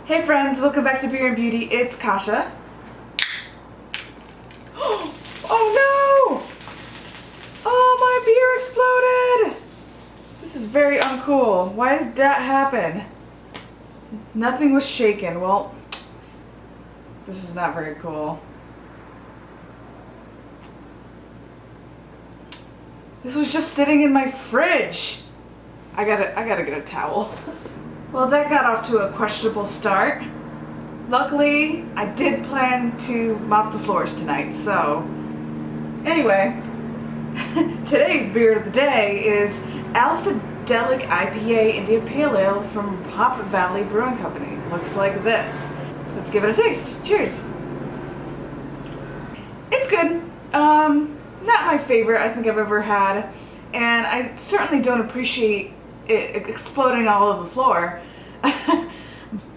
Hey friends, welcome back to Beer and Beauty. It's Kasha. Oh no! Oh, my beer exploded! This is very uncool. Why did that happen? Nothing was shaken. Well, this is not very cool. This was just sitting in my fridge. I gotta get a towel. Well, that got off to a questionable start. Luckily, I did plan to mop the floors tonight, so anyway, today's beer of the day is Alphadelic IPA India Pale Ale from Hop Valley Brewing Company. Looks like this. Let's give it a taste. Cheers. It's good. Not my favorite I think I've ever had, and I certainly don't appreciate it exploding all over the floor.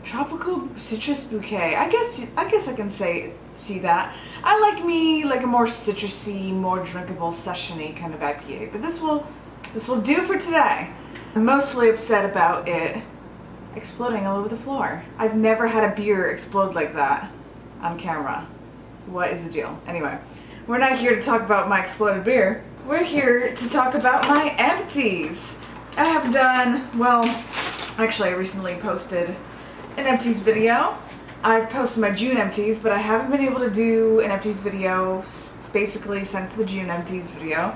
Tropical citrus bouquet. I guess I can see that. I like a more citrusy, more drinkable, session-y kind of IPA, but this will do for today. I'm mostly upset about it exploding all over the floor. I've never had a beer explode like that on camera. What is the deal? Anyway, we're not here to talk about my exploded beer. We're here to talk about my empties. I have done, well, actually I recently posted an empties video. I've posted my June empties, but I haven't been able to do an empties video basically since the June empties video.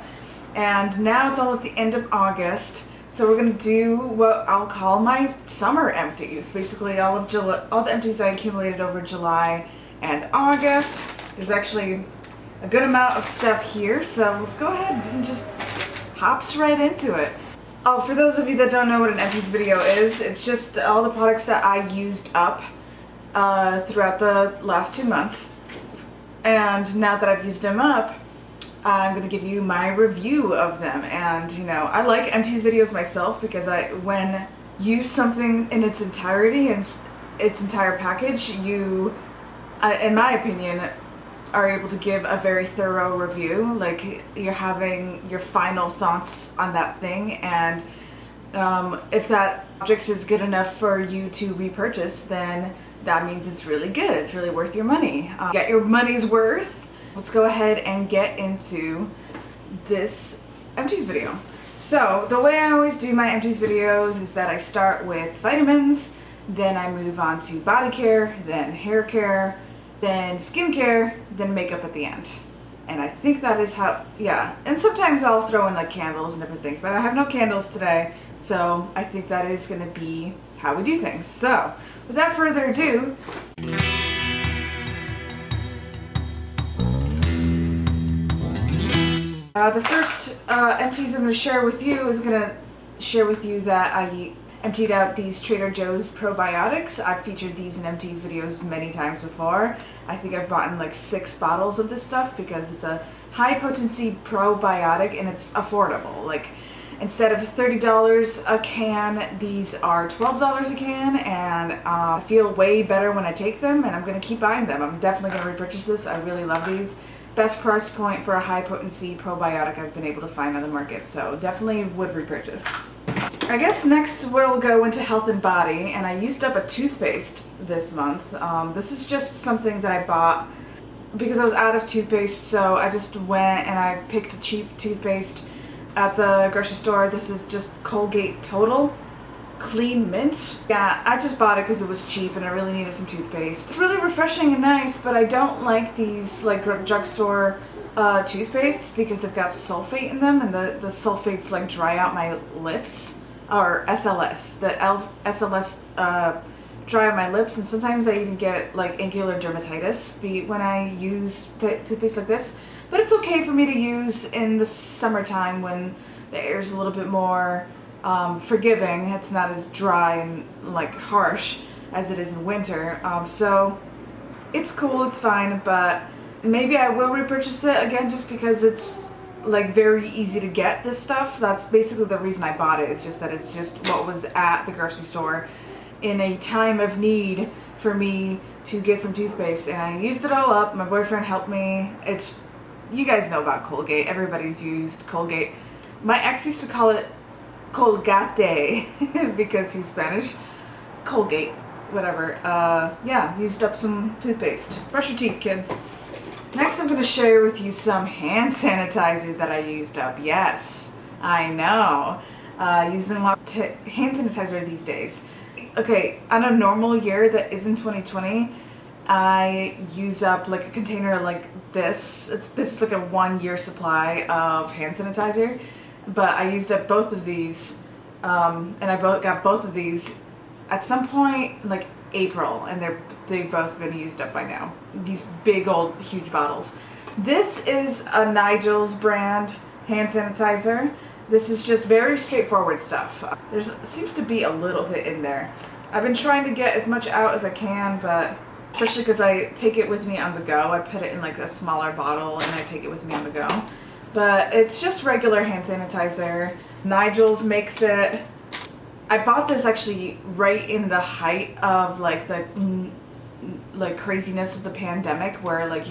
And now it's almost the end of August, so we're gonna do what I'll call my summer empties. Basically all the empties I accumulated over July and August. There's actually a good amount of stuff here, so let's go ahead and just hops right into it. Oh, for those of you that don't know what an empties video is, it's just all the products that I used up throughout the last 2 months. And now that I've used them up, I'm going to give you my review of them. And, you know, I like empties videos myself because when you use something in its entirety and its entire package, you, in my opinion, are able to give a very thorough review. Like, you're having your final thoughts on that thing, and if that object is good enough for you to repurchase, then that means it's really good. It's really worth your money. Get your money's worth. Let's go ahead and get into this empties video. So the way I always do my empties videos is that I start with vitamins, then I move on to body care, then hair care, then skincare, then makeup at the end. And I think that is how, yeah. And sometimes I'll throw in like candles and different things, but I have no candles today, so I think that is gonna be how we do things. So, without further ado, the first empties I'm gonna share with you is that I emptied out these Trader Joe's probiotics. I've featured these in empties videos many times before. I think I've bought in like 6 bottles of this stuff because it's a high potency probiotic and it's affordable. Like, instead of $30 a can, these are $12 a can, and I feel way better when I take them, and I'm gonna keep buying them. I'm definitely gonna repurchase this. I really love these. Best price point for a high potency probiotic I've been able to find on the market, so definitely would repurchase. I guess next we'll go into health and body, and I used up a toothpaste this month. This is just something that I bought because I was out of toothpaste, so I just went and I picked a cheap toothpaste at the grocery store. This is just Colgate Total Clean Mint. Yeah, I just bought it because it was cheap and I really needed some toothpaste. It's really refreshing and nice, but I don't like these like drugstore toothpastes because they've got sulfate in them, and the sulfates like dry out my lips, or SLS. The SLS dry out my lips, and sometimes I even get like angular dermatitis when I use toothpaste like this. But it's okay for me to use in the summertime when the air's a little bit more forgiving. It's not as dry and like harsh as it is in winter. So it's cool, it's fine, but maybe I will repurchase it again just because it's like very easy to get this stuff. That's basically the reason I bought it. It's just that it's just what was at the grocery store in a time of need for me to get some toothpaste, and I used it all up. My boyfriend helped me. You guys know about Colgate. Everybody's used Colgate. My ex used to call it Colgate because he's Spanish. Colgate. whatever. Yeah, used up some toothpaste. Brush your teeth, kids. Next, I'm going to share with you some hand sanitizer that I used up. Yes, I know. Using a lot of hand sanitizer these days. Okay, on a normal year that isn't 2020, I use up like a container like this. This is like a 1-year supply of hand sanitizer, but I used up both of these, and I got both of these at some point like April, and they've both been used up by now. These big old huge bottles. This is a Nigel's brand hand sanitizer. This is just very straightforward stuff. There seems to be a little bit in there. I've been trying to get as much out as I can, but especially because I take it with me on the go. I put it in like a smaller bottle and I take it with me on the go. But it's just regular hand sanitizer. Nigel's makes it. I bought this actually right in the height of like the craziness of the pandemic, where like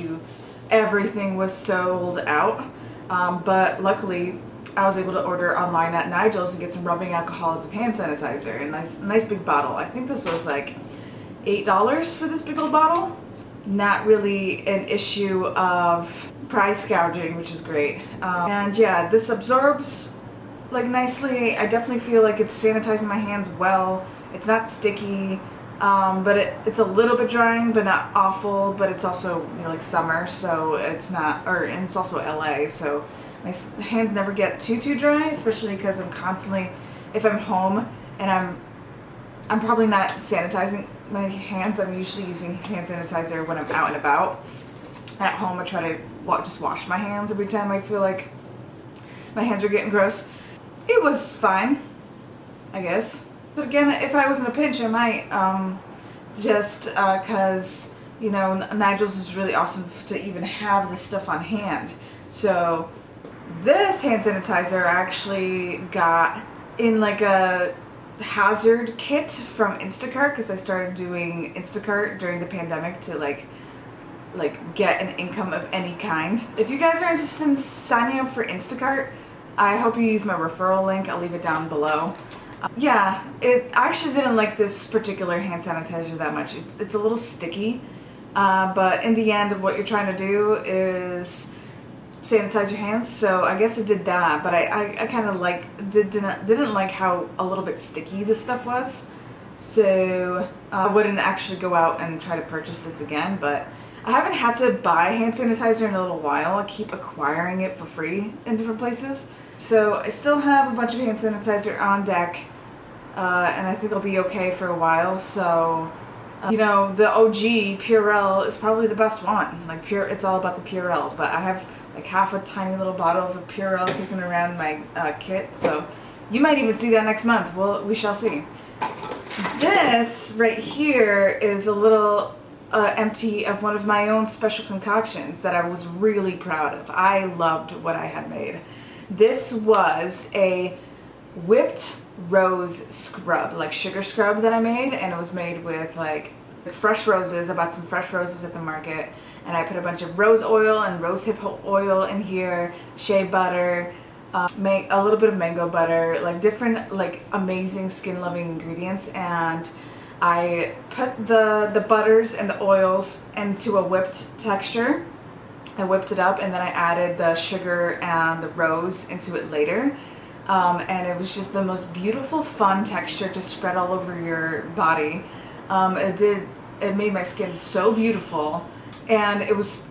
everything was sold out. But luckily I was able to order online at Nigel's and get some rubbing alcohol as a hand sanitizer, and nice big bottle. I think this was like $8 for this big old bottle. Not really an issue of price gouging, which is great. And yeah, this absorbs like nicely. I definitely feel like it's sanitizing my hands well. It's not sticky, but it's a little bit drying, but not awful. But it's also, you know, like summer, so it's not, and it's also LA, so my hands never get too dry, especially because I'm constantly, if I'm home and I'm probably not sanitizing my hands. I'm usually using hand sanitizer when I'm out and about. At home, I try to just wash my hands every time I feel like my hands are getting gross. It was fine, I guess. But again, if I was in a pinch, I might, just because, you know, Nigel's is really awesome to even have this stuff on hand. So this hand sanitizer I actually got in like a hazard kit from Instacart, because I started doing Instacart during the pandemic to like get an income of any kind. If you guys are interested in signing up for Instacart, I hope you use my referral link. I'll leave it down below. Yeah, I actually didn't like this particular hand sanitizer that much. It's a little sticky, but in the end, what you're trying to do is sanitize your hands, so I guess I did that. But I kind of didn't like how a little bit sticky this stuff was, so I wouldn't actually go out and try to purchase this again. But I haven't had to buy hand sanitizer in a little while. I keep acquiring it for free in different places, so I still have a bunch of hand sanitizer on deck, and I think I'll be okay for a while. So you know, the OG Purell is probably the best one. Like it's all about the Purell, but I have like half a tiny little bottle of Purell kicking around my kit, so you might even see that next month. Well, we shall see. This right here is a little empty of one of my own special concoctions that I was really proud of. I loved what I had made. This was a whipped rose scrub, like sugar scrub that I made, and it was made with like fresh roses. I bought some fresh roses at the market, and I put a bunch of rose oil and rosehip oil in here, shea butter, a little bit of mango butter, like different like amazing skin loving ingredients, and I put the butters and the oils into a whipped texture. I whipped it up, and then I added the sugar and the rose into it later. And it was just the most beautiful, fun texture to spread all over your body. It made my skin so beautiful, and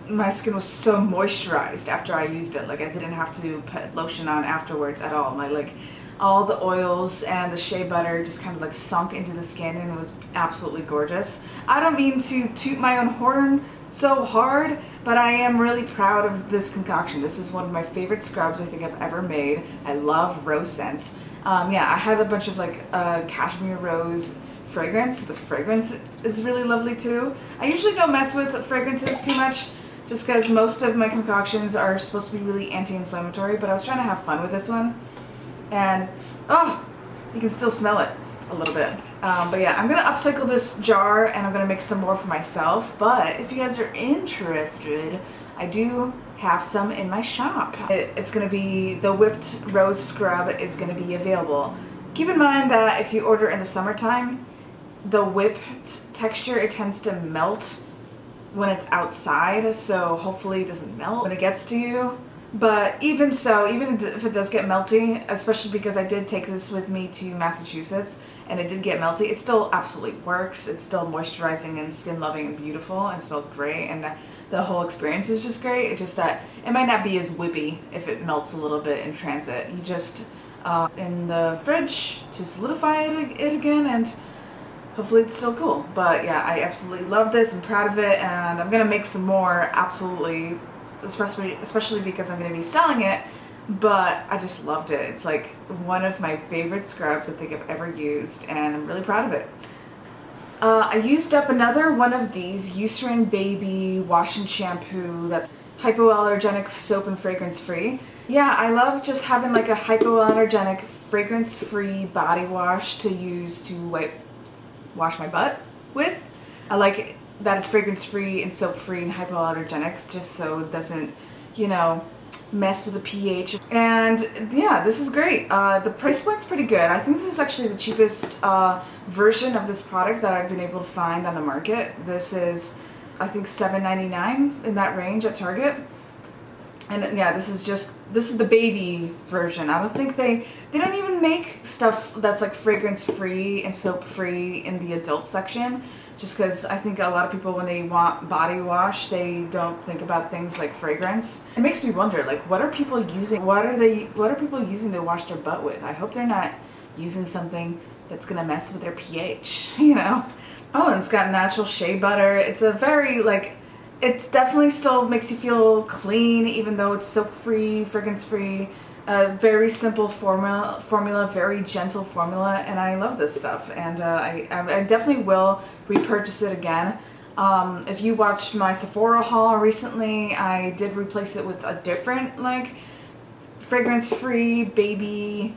my skin was so moisturized after I used it. Like I didn't have to put lotion on afterwards at all. All the oils and the shea butter just kind of like sunk into the skin, and it was absolutely gorgeous. I don't mean to toot my own horn so hard, but I am really proud of this concoction. This is one of my favorite scrubs I think I've ever made. I love rose scents. Yeah, I had a bunch of like cashmere rose fragrance. The fragrance is really lovely too. I usually don't mess with fragrances too much, just because most of my concoctions are supposed to be really anti-inflammatory, but I was trying to have fun with this one. And oh, you can still smell it a little bit. But yeah, I'm gonna upcycle this jar, and I'm gonna make some more for myself. But if you guys are interested, I do have some in my shop. It's gonna be the whipped rose scrub is gonna be available. Keep in mind that if you order in the summertime, the whipped texture, it tends to melt when it's outside, so hopefully it doesn't melt when it gets to you. But even so, even if it does get melty, especially because I did take this with me to Massachusetts and it did get melty, it still absolutely works. It's still moisturizing and skin loving and beautiful and smells great, and the whole experience is just great. It's just that it might not be as whippy if it melts a little bit in transit. You just in the fridge to solidify it again, and hopefully it's still cool. But yeah, I absolutely love this. I'm proud of it, and I'm gonna make some more, absolutely, especially because I'm gonna be selling it. But I just loved it. It's like one of my favorite scrubs I think I've ever used, and I'm really proud of it. I used up another one of these Eucerin Baby Wash and Shampoo that's hypoallergenic, soap and fragrance free. Yeah, I love just having like a hypoallergenic, fragrance free body wash to use to wash my butt with. I like that it's fragrance free and soap free and hypoallergenic, just so it doesn't, you know, mess with the pH. And yeah, this is great. The price point's pretty good. I think this is actually the cheapest version of this product that I've been able to find on the market. This is, I think, $7.99 in that range at Target. And yeah, this is the baby version. I don't think they don't even make stuff that's like fragrance free and soap free in the adult section, just because I think a lot of people, when they want body wash, they don't think about things like fragrance. It makes me wonder, like, what are people using? What are people using to wash their butt with? I hope they're not using something that's gonna mess with their pH, you know? Oh, and it's got natural shea butter. It's a very, like, it's definitely still makes you feel clean, even though it's soap-free, fragrance-free. Very simple formula, very gentle formula, and I love this stuff. And I definitely will repurchase it again. If you watched my Sephora haul recently, I did replace it with a different, like, fragrance-free baby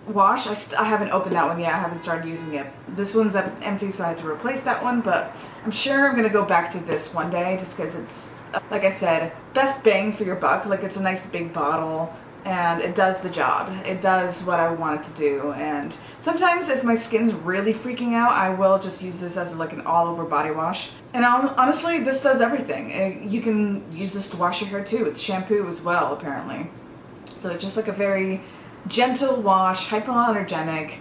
wash. I haven't opened that one yet. I haven't started using it. This one's empty, so I had to replace that one, but I'm sure I'm gonna go back to this one day, just because it's, like I said, best bang for your buck. Like, it's a nice big bottle and it does the job. It does what I want it to do. And sometimes if my skin's really freaking out, I will just use this as like an all-over body wash. And honestly, this does everything. You can use this to wash your hair too. It's shampoo as well, apparently. So just like a very gentle wash, hypoallergenic.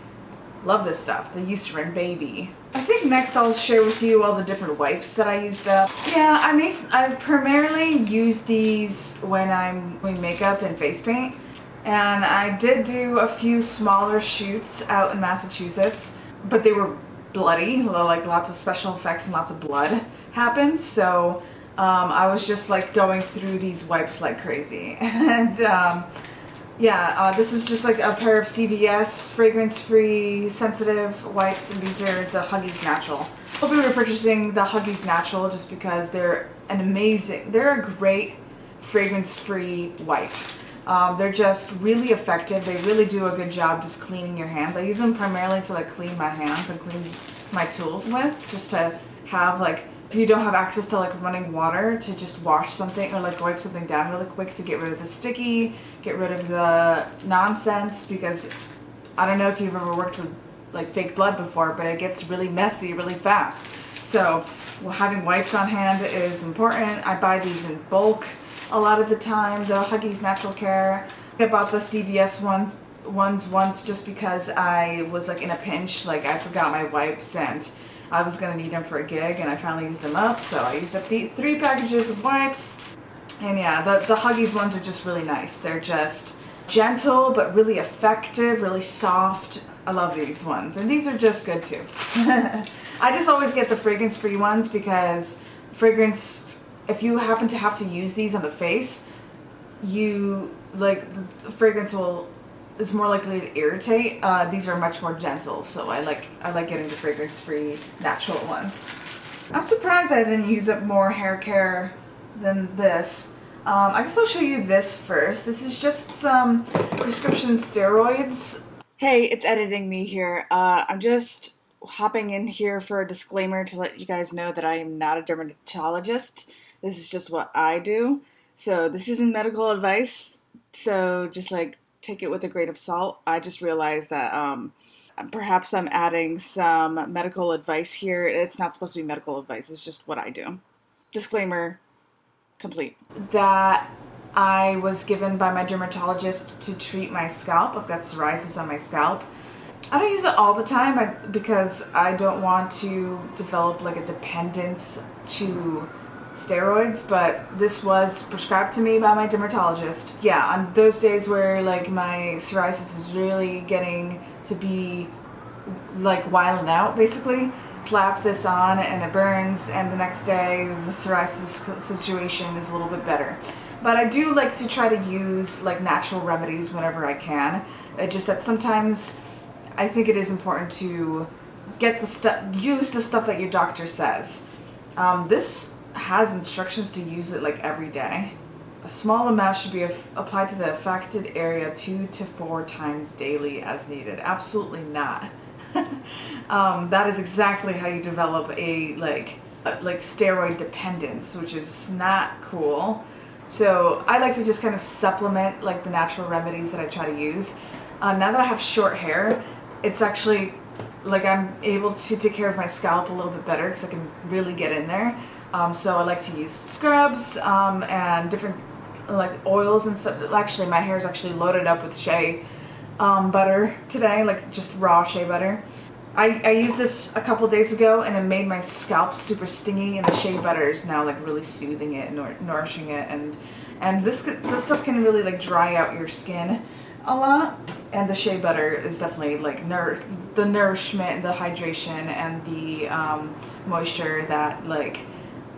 Love this stuff, the Eucerin Baby. I think next I'll share with you all the different wipes that I used up. Yeah, I primarily use these when I'm doing makeup and face paint. And I did do a few smaller shoots out in Massachusetts, but they were bloody, like lots of special effects and lots of blood happened. So I was just like going through these wipes like crazy. And yeah, this is just like a pair of CVS fragrance-free sensitive wipes, and these are the Huggies Natural. I'll be repurchasing the Huggies Natural just because they're they're a great fragrance-free wipe. They're just really effective. They really do a good job just cleaning your hands. I use them primarily to like clean my hands and clean my tools with, just to have like, if you don't have access to like running water, to just wash something or like wipe something down really quick to get rid of the sticky, get rid of the nonsense, because I don't know if you've ever worked with like fake blood before, but it gets really messy really fast. So having wipes on hand is important. I buy these in bulk a lot of the time, the Huggies Natural Care. I bought the CVS ones once just because I was like in a pinch, like I forgot my wipes and I was gonna need them for a gig, and I finally used them up, so I used up the 3 packages of wipes. And yeah, the Huggies ones are just really nice. They're just gentle, but really effective, really soft. I love these ones, and these are just good too. I just always get the fragrance-free ones because if you happen to have to use these on the face, the fragrance is more likely to irritate. These are much more gentle, so I like getting the fragrance-free natural ones. I'm surprised I didn't use up more hair care than this. I guess I'll show you this first. This is just some prescription steroids. Hey, it's editing me here. I'm just hopping in here for a disclaimer to let you guys know that I am not a dermatologist. This is just what I do. So this isn't medical advice, so just like take it with a grain of salt. I just realized that Perhaps I'm adding some medical advice here. It's not supposed to be medical advice, it's just what I do. Disclaimer complete. That I was given by my dermatologist to treat my scalp. I've got psoriasis on my scalp. I don't use it all the time because I don't want to develop like a dependence to steroids, but this was prescribed to me by my dermatologist. Yeah, on those days where like my psoriasis is really getting to be like wilding out, basically, slap this on and it burns, and the next day the psoriasis situation is a little bit better. But I do like to try to use like natural remedies whenever I can. Just that sometimes I think it is important to get the stuff, use the stuff that your doctor says. This has instructions to use it like every day. A small amount should be applied to the affected area 2 to 4 times daily as needed. Absolutely not. That is exactly how you develop a like steroid dependence, which is not cool. So I like to just kind of supplement like the natural remedies that I try to use. Now that I have short hair, it's actually like I'm able to take care of my scalp a little bit better because I can really get in there. So I like to use scrubs and different like oils and stuff. Actually, my hair is actually loaded up with shea butter today, like just raw shea butter. I used this a couple days ago and it made my scalp super stingy, and the shea butter is now like really soothing it and nourishing it, and this stuff can really like dry out your skin a lot, and the shea butter is definitely like the nourishment, the hydration, and the moisture that like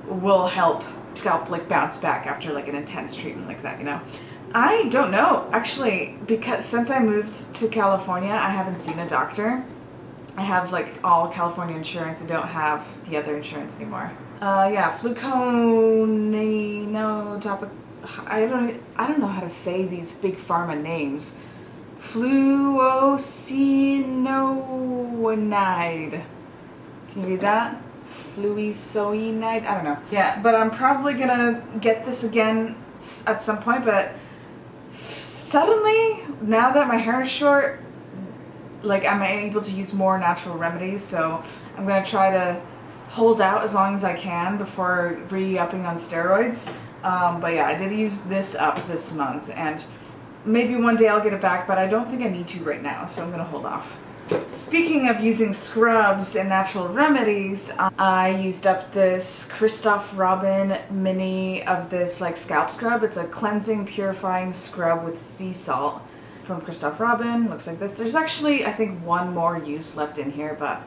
will help scalp like bounce back after like an intense treatment like that, you know. I don't know actually, because since I moved to California I haven't seen a doctor. I have like all California insurance. I don't have the other insurance anymore. Yeah, fluconinotopic. I don't know how to say these big pharma names. Fluocinoinide. Can you read that? Fluisoinide? I don't know. Yeah, but I'm probably gonna get this again at some point, but suddenly, now that my hair is short, like I'm able to use more natural remedies, so I'm gonna try to hold out as long as I can before re-upping on steroids. But yeah, I did use this up this month, and maybe one day I'll get it back, but I don't think I need to right now, so I'm gonna hold off. Speaking of using scrubs and natural remedies, I used up this Christoph Robin mini of this like scalp scrub. It's a cleansing, purifying scrub with sea salt from Christoph Robin. Looks like this. There's actually, I think, one more use left in here, but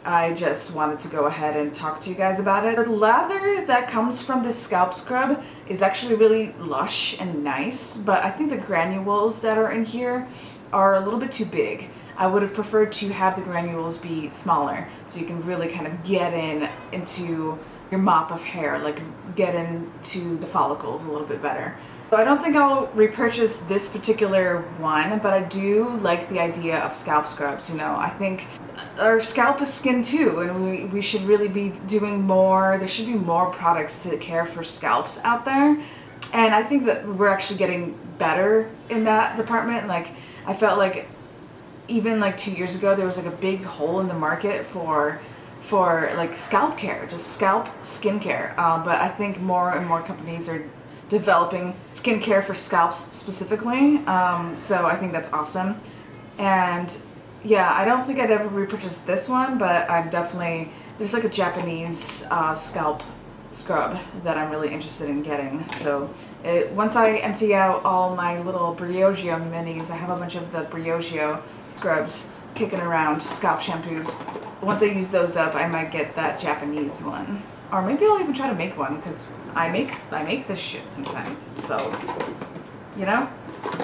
I just wanted to go ahead and talk to you guys about it. The lather that comes from this scalp scrub is actually really lush and nice, but I think the granules that are in here are a little bit too big. I would have preferred to have the granules be smaller so you can really kind of get into your mop of hair, like get into the follicles a little bit better. So I don't think I'll repurchase this particular one, but I do like the idea of scalp scrubs. You know, I think our scalp is skin too, and we should really be doing more. There should be more products to care for scalps out there. And I think that we're actually getting better in that department. Like, I felt like even like 2 years ago, there was like a big hole in the market for like scalp care, just scalp skincare. But I think more and more companies are developing skincare for scalps specifically, so I think that's awesome. And yeah, I don't think I'd ever repurchase this one, but I'm definitely, there's like a Japanese scalp scrub that I'm really interested in getting. So once I empty out all my little Briogeo minis, I have a bunch of the Briogeo scrubs kicking around, scalp shampoos. Once I use those up, I might get that Japanese one. Or maybe I'll even try to make one, because I make this shit sometimes, so, you know?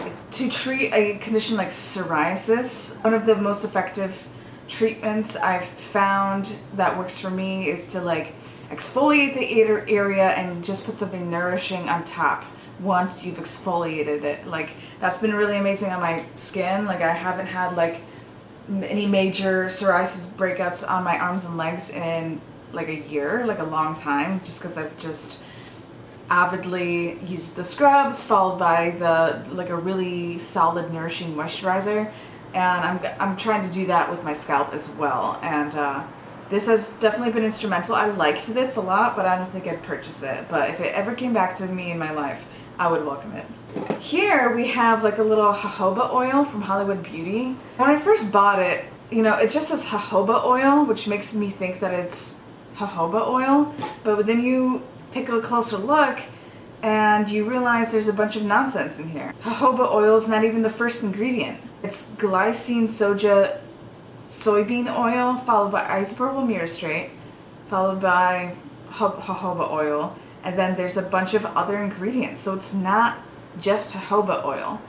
It's to treat a condition like psoriasis, one of the most effective treatments I've found that works for me is to like exfoliate the area and just put something nourishing on top once you've exfoliated it. Like, that's been really amazing on my skin. Like, I haven't had like any major psoriasis breakouts on my arms and legs in like a year, like a long time, just because I've just avidly used the scrubs followed by the like a really solid nourishing moisturizer. and I'm trying to do that with my scalp as well. And this has definitely been instrumental. I liked this a lot, but I don't think I'd purchase it. But if it ever came back to me in my life, I would welcome it. Here we have like a little jojoba oil from Hollywood Beauty. When I first bought it, you know, it just says jojoba oil, which makes me think that it's jojoba oil. But then you take a closer look and you realize there's a bunch of nonsense in here. Jojoba oil is not even the first ingredient. It's glycine soja soybean oil, followed by isopropyl myricate, followed by jojoba oil, and then there's a bunch of other ingredients. So it's not just jojoba oil.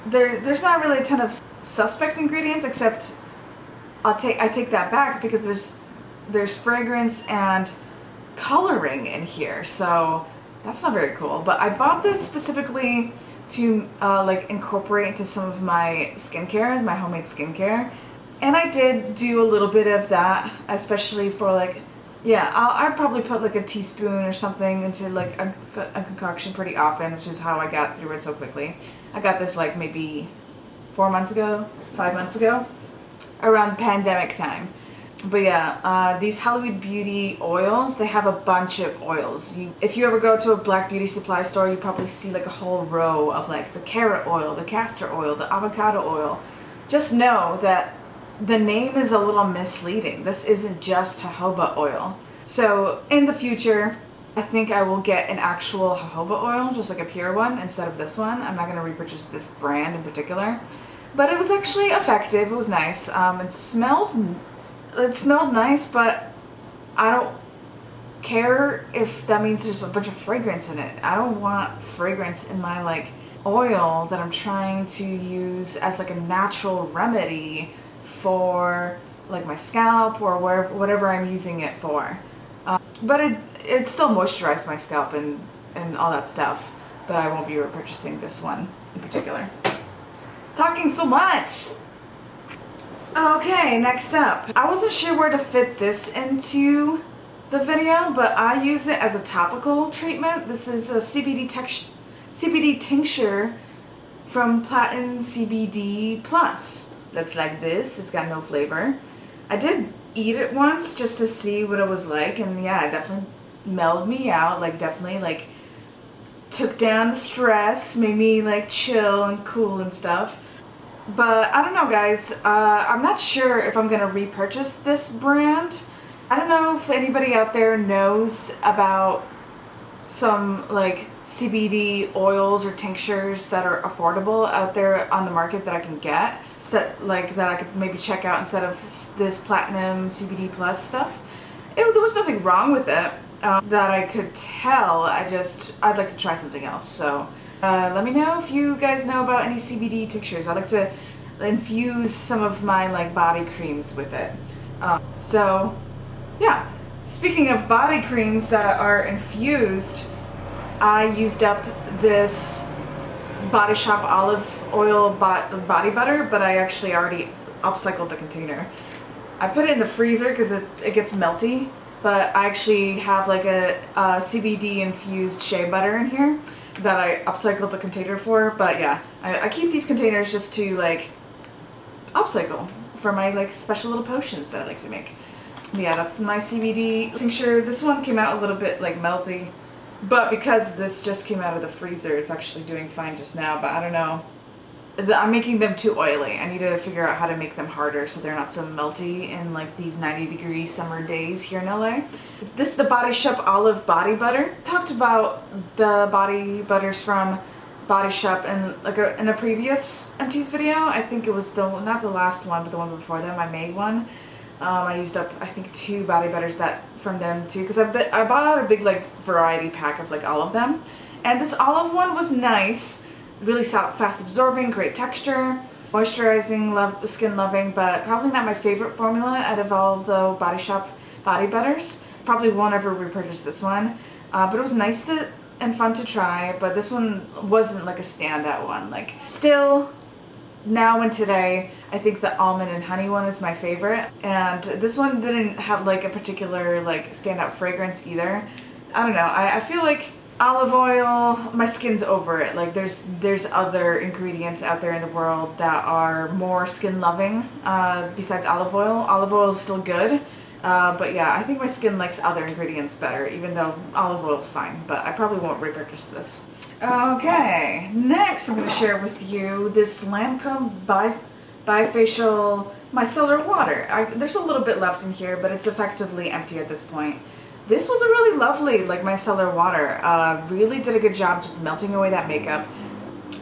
There's not really a ton of suspect ingredients, except I take that back because there's fragrance and coloring in here. So that's not very cool. But I bought this specifically to like incorporate into some of my skincare, my homemade skincare. And I did do a little bit of that, especially for like, yeah, I'd probably put like a teaspoon or something into like a concoction pretty often, which is how I got through it so quickly. I got this like maybe 4 months ago, 5 months ago, around pandemic time. But yeah, these Hollywood Beauty oils, they have a bunch of oils. If you ever go to a black beauty supply store, you probably see like a whole row of like the carrot oil, the castor oil, the avocado oil. Just know that the name is a little misleading. This isn't just jojoba oil. So in the future, I think I will get an actual jojoba oil, just like a pure one, instead of this one. I'm not going to repurchase this brand in particular. But it was actually effective. It was nice. It smelled nice, but I don't care if that means there's a bunch of fragrance in it. I don't want fragrance in my like oil that I'm trying to use as like a natural remedy for like my scalp or whatever I'm using it for. But it still moisturized my scalp and all that stuff, but I won't be repurchasing this one in particular. Talking so much! Okay, next up. I wasn't sure where to fit this into the video, but I use it as a topical treatment. This is a CBD tincture from Platinum CBD Plus. Looks like this. It's got no flavor. I did eat it once just to see what it was like, and yeah, it definitely mellowed me out. Like definitely like took down the stress, made me like chill and cool and stuff. But I don't know, guys. I'm not sure if I'm gonna repurchase this brand. I don't know if anybody out there knows about some like CBD oils or tinctures that are affordable out there on the market that I can get. That I could maybe check out instead of this Platinum CBD Plus stuff. There was nothing wrong with it that I could tell. I'd like to try something else. So let me know if you guys know about any CBD tinctures. I'd like to infuse some of my like body creams with it. So yeah, speaking of body creams that are infused, I used up this Body Shop olive oil body butter, but I actually already upcycled the container. I put it in the freezer because it gets melty, but I actually have like a CBD infused shea butter in here that I upcycled the container for. But yeah, I keep these containers just to like upcycle for my like special little potions that I like to make. Yeah, that's my CBD tincture. This one came out a little bit like melty, but because this just came out of the freezer, it's actually doing fine just now. But I don't know. I'm making them too oily. I need to figure out how to make them harder so they're not so melty in like these 90-degree summer days here in LA. This is the Body Shop Olive Body Butter. I talked about the body butters from Body Shop in like in a previous EMPTIES video. I think it was not the last one, but the one before them. I made one. I used up I think 2 body butters from them too, because I bought a big like variety pack of like all of them, and this olive one was nice. Really fast absorbing, great texture, moisturizing, skin loving, but probably not my favorite formula out of all of the Body Shop body butters. Probably won't ever repurchase this one, but it was nice and fun to try. But this one wasn't like a standout one. Like still, now and today, I think the almond and honey one is my favorite, and this one didn't have like a particular like standout fragrance either. I don't know. I feel like olive oil, my skin's over it. Like there's other ingredients out there in the world that are more skin loving besides olive oil. Olive oil is still good, but yeah, I think my skin likes other ingredients better, even though olive oil is fine, but I probably won't repurchase this. Okay, next I'm going to share with you this Lancome bifacial micellar water. There's a little bit left in here, but it's effectively empty at this point. This was a really lovely micellar water. Really did a good job just melting away that makeup.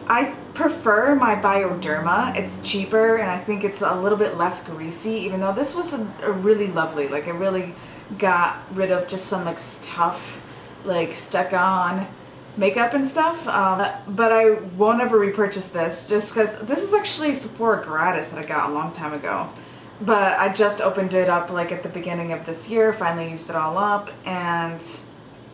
I prefer my Bioderma. It's cheaper and I think it's a little bit less greasy, even though this was a really lovely, it really got rid of just some tough, stuck on makeup and stuff. But I won't ever repurchase this just because this is actually Sephora gratis that I got a long time ago. But I just opened it up at the beginning of this year, finally used it all up, and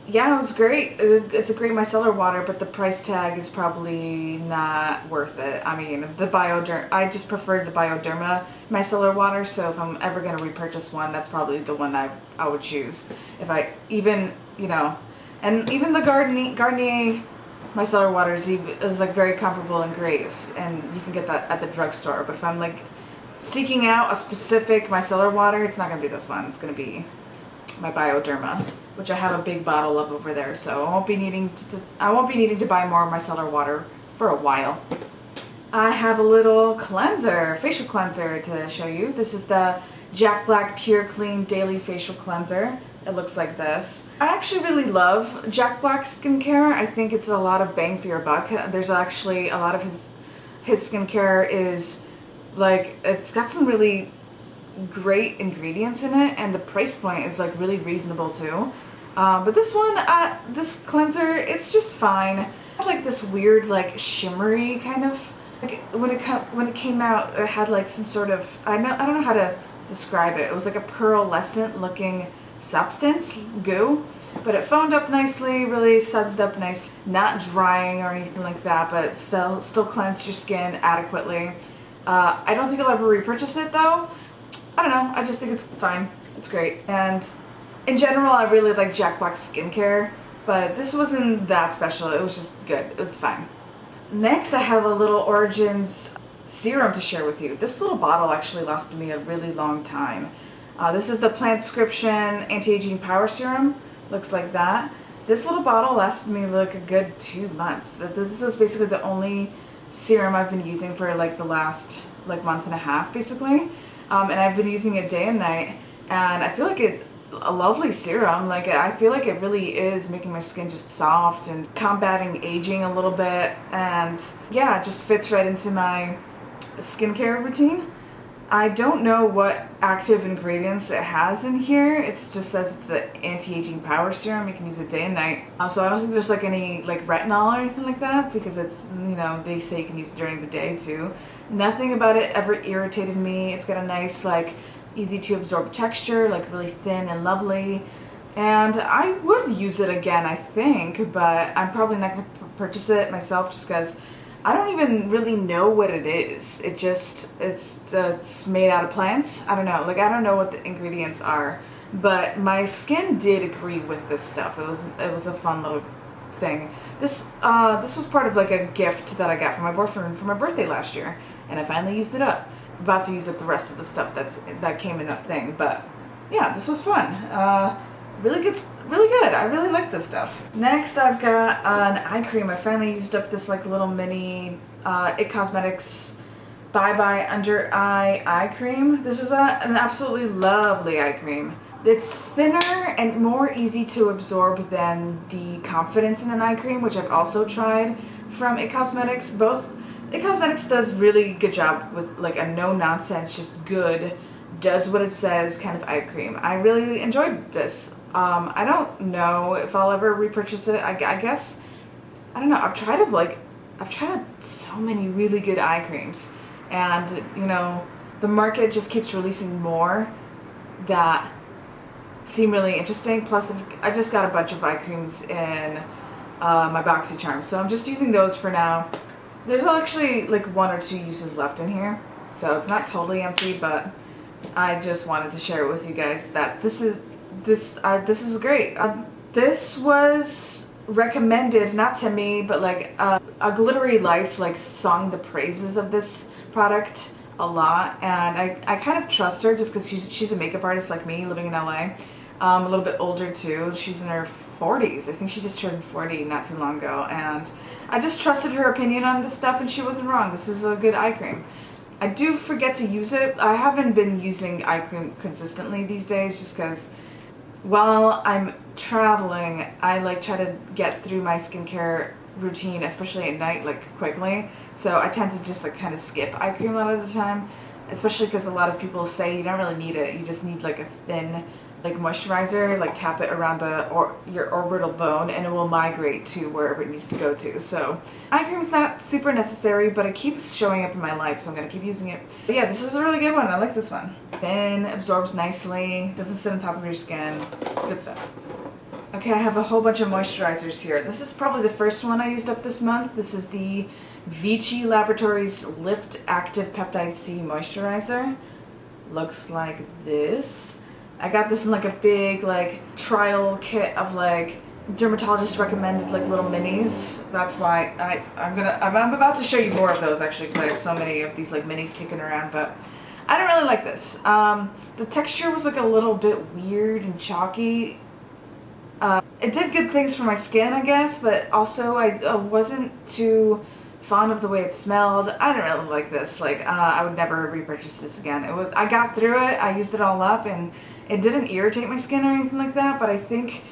yeah, it was great. It's a great micellar water, but the price tag is probably not worth it. I mean, I just preferred the Bioderma micellar water, so if I'm ever going to repurchase one, that's probably the one I would choose. If I even, and even the Garnier micellar water is very comparable in grace, and you can get that at the drugstore, but if I'm seeking out a specific micellar water, it's not going to be this one. It's going to be my Bioderma, which I have a big bottle of over there, so I won't be needing to buy more micellar water for a while. I have a little facial cleanser to show you. This is the Jack Black Pure Clean Daily Facial Cleanser. It looks like this. I actually really love Jack Black's skincare. I think it's a lot of bang for your buck. There's actually a lot of his skincare is it's got some really great ingredients in it, and the price point is really reasonable too. But this one, this cleanser, it's just fine. I have this weird shimmery kind of when it came out, it had some sort of I don't know how to describe it. It was a pearlescent looking substance, goo, but it foamed up nicely, really sudsed up nice, not drying or anything like that, but still cleansed your skin adequately. I don't think I'll ever repurchase it though. I don't know, I just think it's fine. It's great. And in general, I really like Jack Black's skincare, but this wasn't that special. It was just good. It was fine. Next, I have a little Origins serum to share with you. This little bottle actually lasted me a really long time. This is the Plantscription Anti-Aging Power Serum. Looks like that. This little bottle lasted me a good 2 months. This is basically the only serum I've been using for the last month and a half basically, and I've been using it day and night, and I feel it's a lovely serum. I feel it really is making my skin just soft and combating aging a little bit, and yeah, it just fits right into my skincare routine. I don't know what active ingredients it has in here. It just says it's an anti-aging power serum. You can use it day and night. So I don't think there's any retinol or anything like that, because it's, they say you can use it during the day too. Nothing about it ever irritated me. It's got a nice easy to absorb texture, really thin and lovely. And I would use it again, I think, but I'm probably not going to purchase it myself just because I don't even really know what it is. It's made out of plants. I don't know. I don't know what the ingredients are, but my skin did agree with this stuff. It was a fun little thing. This was part of a gift that I got from my boyfriend for my birthday last year, and I finally used it up. I'm about to use up the rest of the stuff that came in that thing, but yeah, this was fun. Really good. I really like this stuff. Next, I've got an eye cream. I finally used up this little mini It Cosmetics Bye Bye Under Eye Cream. This is an absolutely lovely eye cream. It's thinner and more easy to absorb than the Confidence in an Eye Cream, which I've also tried from It Cosmetics. Both It Cosmetics does really good job with a no nonsense, just good, does what it says kind of eye cream. I really enjoyed this. I don't know if I'll ever repurchase it. I guess, I don't know. I've tried so many really good eye creams, and the market just keeps releasing more that seem really interesting. Plus, I just got a bunch of eye creams in my Boxycharm, so I'm just using those for now. There's actually 1 or 2 uses left in here, so it's not totally empty, but I just wanted to share with you guys that this is great. This was recommended, not to me, but like a Glittery Life like sung the praises of this product a lot, and I kind of trust her just because she's a makeup artist like me, living in LA. A little bit older too. She's in her 40s. I think she just turned 40 not too long ago, and I just trusted her opinion on this stuff, and she wasn't wrong. This is a good eye cream. I do forget to use it. I haven't been using eye cream consistently these days just because while I'm traveling, I like try to get through my skincare routine, especially at night, like quickly. So I tend to just like kind of skip eye cream a lot of the time, especially because a lot of people say you don't really need it. You just need like a thin like moisturizer, like tap it around your orbital bone and it will migrate to wherever it needs to go to. So eye cream is not super necessary, but it keeps showing up in my life, so I'm gonna keep using it. But yeah, this is a really good one. I like this one. Thin, absorbs nicely, doesn't sit on top of your skin. Good stuff. Okay, I have a whole bunch of moisturizers here. This is probably the first one I used up this month. This is the Vici Laboratories Lyft Active Peptide C Moisturizer. Looks like this. I got this in like a big like trial kit of like dermatologist recommended like little minis. That's why I'm about to show you more of those actually, because I have so many of these like minis kicking around, but I don't really like this. The texture was like a little bit weird and chalky. It did good things for my skin, I guess, but also I wasn't too fond of the way it smelled. I didn't really like this. Like I would never repurchase this again. I got through it. I used it all up, and it didn't irritate my skin or anything like that. But I think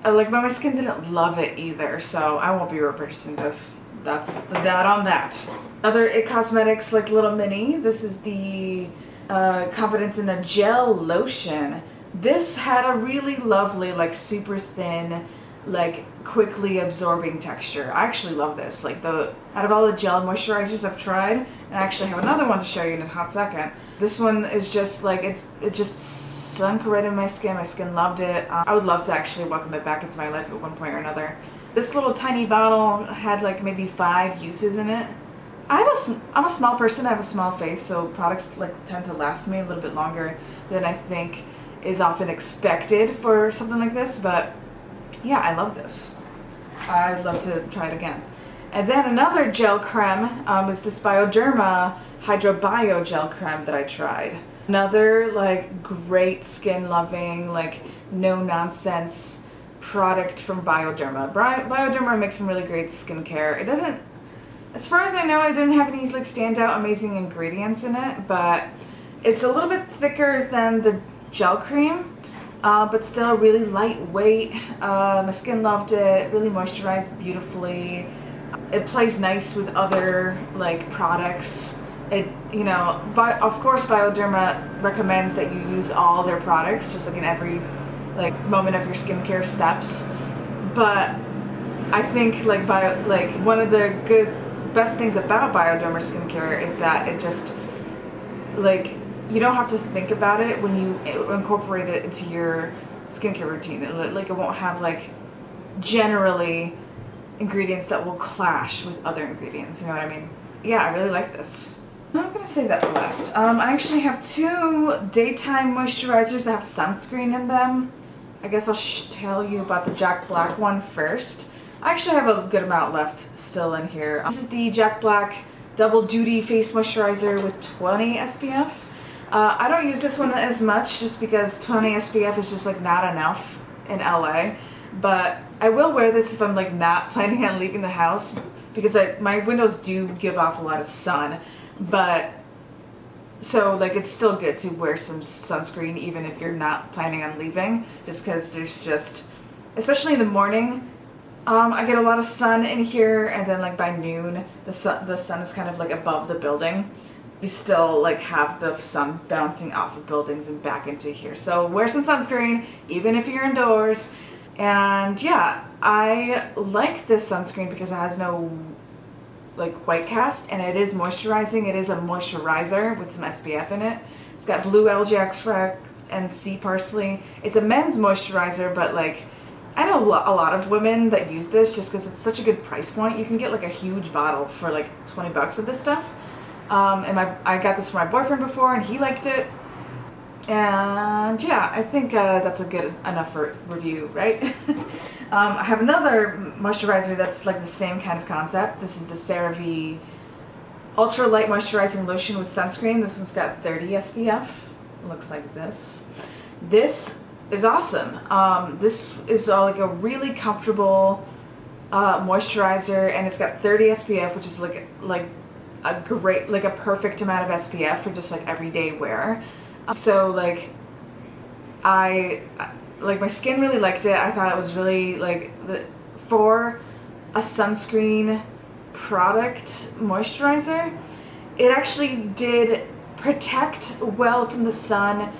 but my skin didn't love it either, so I won't be repurchasing this. That's that on that. Other It Cosmetics like little mini. This is the Confidence in a Gel Lotion. This had a really lovely, like super thin, like quickly absorbing texture. I actually love this. Like out of all the gel moisturizers I've tried, and I actually have another one to show you in a hot second. This one is just like, it just sunk right in my skin. My skin loved it. I would love to actually welcome it back into my life at one point or another. This little tiny bottle had like maybe 5 uses in it. I'm a small person. I have a small face, so products like tend to last me a little bit longer than I think is often expected for something like this, but yeah, I love this. I'd love to try it again. And then another gel creme is this Bioderma Hydro Bio Gel Creme that I tried. Another like great skin loving, like no nonsense product from Bioderma. Bioderma makes some really great skincare. It doesn't, as far as I know, it didn't have any like standout amazing ingredients in it, but it's a little bit thicker than the gel cream, but still really lightweight. My skin loved it, really moisturized beautifully. It plays nice with other like products. But of course Bioderma recommends that you use all their products just like in every like moment of your skincare steps. But I think like one of the best things about Bioderma skincare is that it just like you don't have to think about it when you incorporate it into your skincare routine. It won't have like generally ingredients that will clash with other ingredients. You know what I mean? Yeah, I really like this. I'm gonna save that for last. I actually have 2 daytime moisturizers that have sunscreen in them. I guess I'll tell you about the Jack Black one first. I actually have a good amount left still in here. This is the Jack Black Double Duty Face Moisturizer with 20 SPF. I don't use this one as much just because 20 SPF is just like not enough in LA, but I will wear this if I'm like not planning on leaving the house because my windows do give off a lot of sun, but so like it's still good to wear some sunscreen even if you're not planning on leaving, just because there's just, especially in the morning, I get a lot of sun in here, and then like by noon the sun is kind of like above the building. You still like have the sun bouncing off of buildings and back into here. So wear some sunscreen even if you're indoors. And yeah, I like this sunscreen because it has no like white cast and it is moisturizing. It is a moisturizer with some SPF in it. It's got blue algae extract and sea parsley. It's a men's moisturizer, but like I know a lot of women that use this just because it's such a good price point. You can get like a huge bottle for like 20 bucks of this stuff. And I got this for my boyfriend before and he liked it. And yeah, I think that's a good enough for review, right? I have another moisturizer that's like the same kind of concept. This is the CeraVe Ultra Light Moisturizing Lotion with Sunscreen. This one's got 30 SPF. It looks like this. This is awesome. This is like a really comfortable moisturizer, and it's got 30 SPF, which is like a great, like a perfect amount of SPF for just like everyday wear. So like my skin really liked it. I thought it was really like for a sunscreen product moisturizer, it actually did protect well from the sun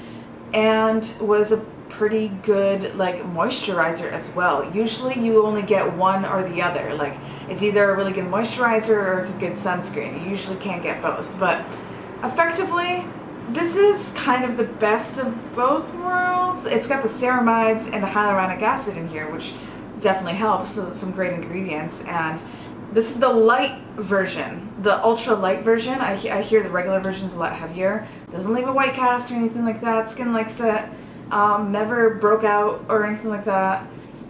and was a pretty good like moisturizer as well. Usually you only get one or the other. Like it's either a really good moisturizer or it's a good sunscreen. You usually can't get both, but effectively this is kind of the best of both worlds. It's got the ceramides and the hyaluronic acid in here, which definitely helps. So some great ingredients. And this is the light version, the ultra light version. I hear the regular version is a lot heavier. Doesn't leave a white cast or anything like that. Skin likes it. Never broke out or anything like that.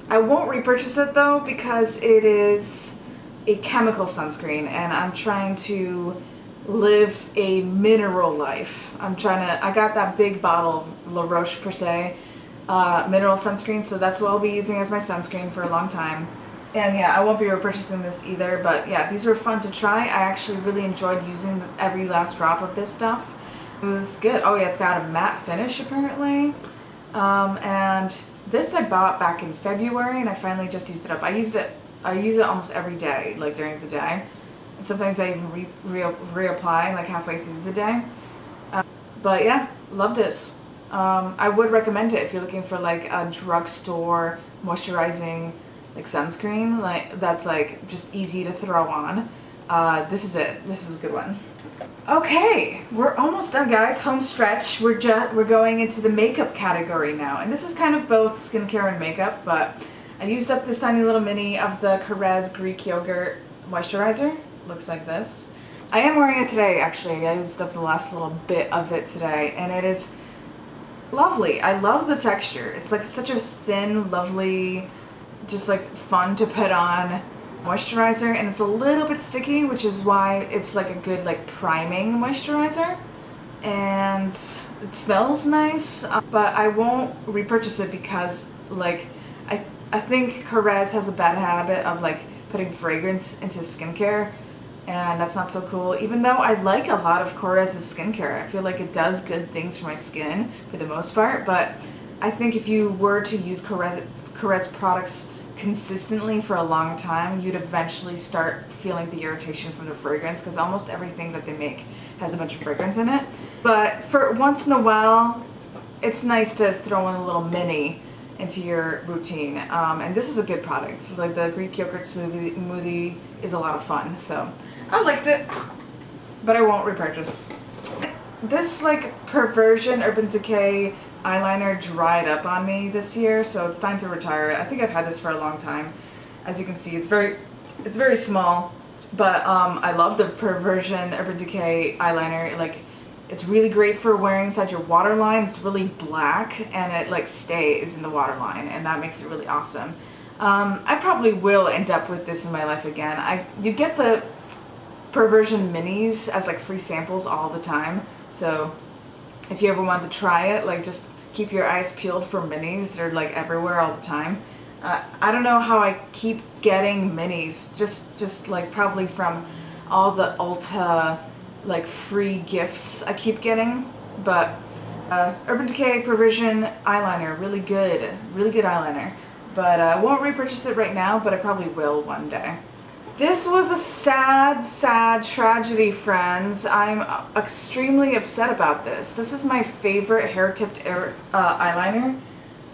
I won't repurchase it though because it is a chemical sunscreen and I'm trying to live a mineral life. I got that big bottle of La Roche-Posay mineral sunscreen, so that's what I'll be using as my sunscreen for a long time. And yeah, I won't be repurchasing this either, but yeah, these were fun to try. I actually really enjoyed using every last drop of this stuff. It was good. Oh yeah, it's got a matte finish apparently. And this I bought back in February and I finally just used it up. I use it almost every day, like during the day. And sometimes I even reapply like halfway through the day. But yeah, loved this. I would recommend it if you're looking for like a drugstore moisturizing like sunscreen, like that's like just easy to throw on. This is it. This is a good one. Okay, we're almost done, guys. Home stretch. We're going into the makeup category now, and this is kind of both skincare and makeup. But I used up this tiny little mini of the CeraVe Greek yogurt moisturizer. Looks like this. I am wearing it today, actually. I used up the last little bit of it today, and it is lovely. I love the texture. It's like such a thin, lovely, just like fun to put on moisturizer, and it's a little bit sticky, which is why it's like a good like priming moisturizer, and it smells nice. But I won't repurchase it because like I think CeraVe has a bad habit of like putting fragrance into skincare, and that's not so cool. Even though I like a lot of CeraVe's skincare, I feel like it does good things for my skin for the most part, but I think if you were to use CeraVe's products consistently for a long time, you'd eventually start feeling the irritation from the fragrance, because almost everything that they make has a bunch of fragrance in it. But for once in a while, it's nice to throw in a little mini into your routine. And this is a good product. Like the Greek yogurt smoothie is a lot of fun, so I liked it, but I won't repurchase. This like Perversion Urban Decay eyeliner dried up on me this year, so it's time to retire it. I think I've had this for a long time. As you can see, it's very small, but I love the Perversion Urban Decay eyeliner. Like, it's really great for wearing inside your waterline. It's really black and it like stays in the waterline, and that makes it really awesome. I probably will end up with this in my life again. You get the Perversion minis as like free samples all the time, so if you ever want to try it, like just keep your eyes peeled for minis. They're like everywhere all the time. I don't know how I keep getting minis, just like probably from all the Ulta like free gifts I keep getting. But Urban Decay Perversion eyeliner, really good eyeliner. But I won't repurchase it right now, but I probably will one day. This was a sad tragedy, friends. I'm extremely upset about this. This is my favorite hair-tipped eyeliner.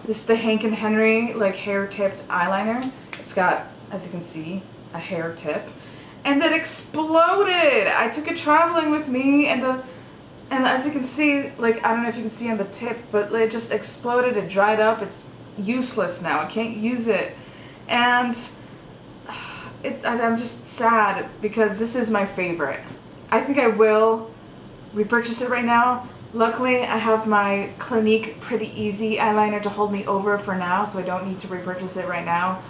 This is the Hank & Henry like hair-tipped eyeliner. It's got, as you can see, a hair tip. And it exploded! I took it traveling with me, and as you can see, like, I don't know if you can see on the tip, but it just exploded, it dried up, it's useless now. I can't use it. And I'm just sad because this is my favorite. I think I will repurchase it right now, Luckily, I have my Clinique Pretty Easy eyeliner to hold me over for now, so I don't need to repurchase it right now.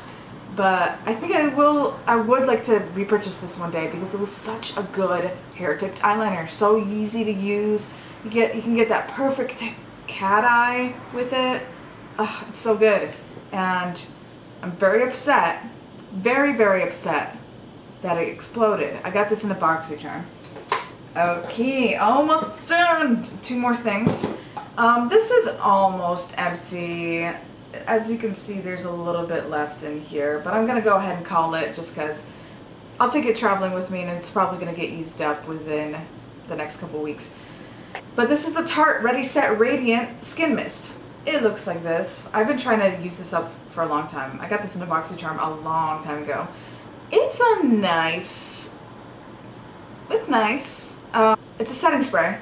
But I think I would like to repurchase this one day because it was such a good hair-tipped eyeliner. So easy to use. You can get that perfect cat eye with it. Ugh, it's so good. And I'm very upset, very upset that it exploded. I got this in a Boxycharm. Okay, almost done. 2 more things. This is almost empty. As you can see, there's a little bit left in here, but I'm gonna go ahead and call it just because I'll take it traveling with me and it's probably gonna get used up within the next couple weeks. But this is the Tarte Ready Set Radiant Skin Mist. It looks like this. I've been trying to use this up for a long time. I got this in a Boxycharm a long time ago. It's nice. It's a setting spray,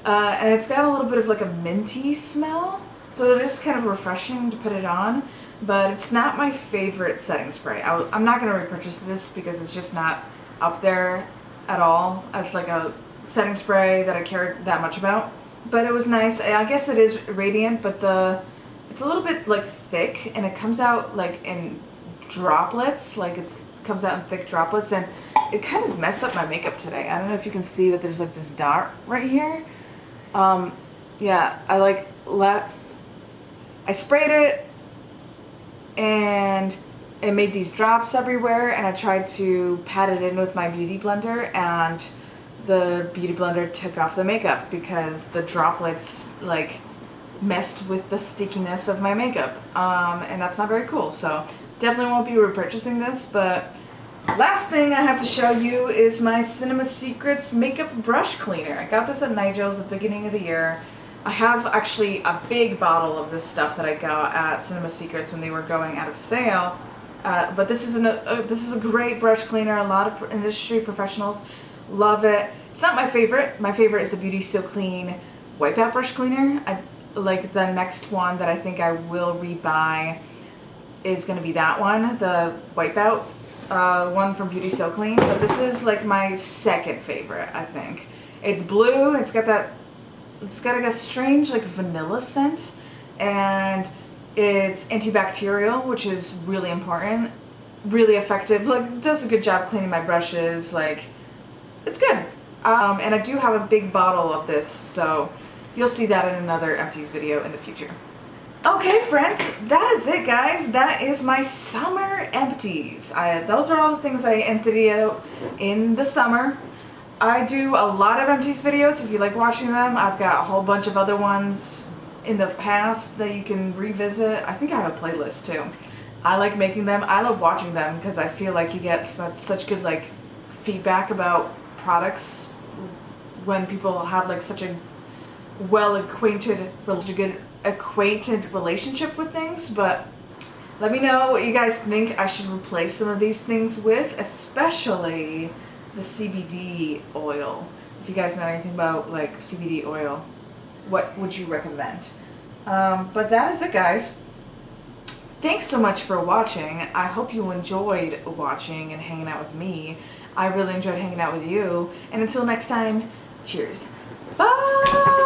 and it's got a little bit of like a minty smell, so it is kind of refreshing to put it on, but it's not my favorite setting spray. I'm not going to repurchase this because it's just not up there at all as like a setting spray that I cared that much about. But it was nice. I guess it is radiant, but it's a little bit like thick, and it comes out like in droplets, like it comes out in thick droplets, and it kind of messed up my makeup today. I don't know if you can see that there's like this dot right here. Yeah, I sprayed it and it made these drops everywhere, and I tried to pat it in with my beauty blender, and the beauty blender took off the makeup because the droplets like messed with the stickiness of my makeup, and that's not very cool. So definitely won't be repurchasing this. But last thing I have to show you is my Cinema Secrets makeup brush cleaner. I got this at Nigel's at the beginning of the year. I have actually a big bottle of this stuff that I got at Cinema Secrets when they were going out of sale. But this is a great brush cleaner. A lot of industry professionals love it. It's not my favorite. My favorite is the Beauty Still Clean Wipeout Brush Cleaner. Like the next one that I think I will rebuy is going to be that one, the Wipeout one from Beauty So Clean. But this is like my second favorite, I think. It's blue. It's got like a strange like vanilla scent, and it's antibacterial, which is really important, really effective. Like, does a good job cleaning my brushes. Like, it's good. And I do have a big bottle of this, so you'll see that in another Empties video in the future. Okay, friends, that is it, guys. That is my summer empties. Those are all the things that I emptied out in the summer. I do a lot of empties videos. If you like watching them, I've got a whole bunch of other ones in the past that you can revisit. I think I have a playlist too. I like making them. I love watching them because I feel like you get such good like feedback about products when people have like such a well-acquainted, acquainted relationship with things. But let me know what you guys think I should replace some of these things with, especially the CBD oil. If you guys know anything about like CBD oil, what would you recommend? But that is it, guys. Thanks so much for watching. I hope you enjoyed watching and hanging out with me. I really enjoyed hanging out with you. And until next time, cheers. Bye!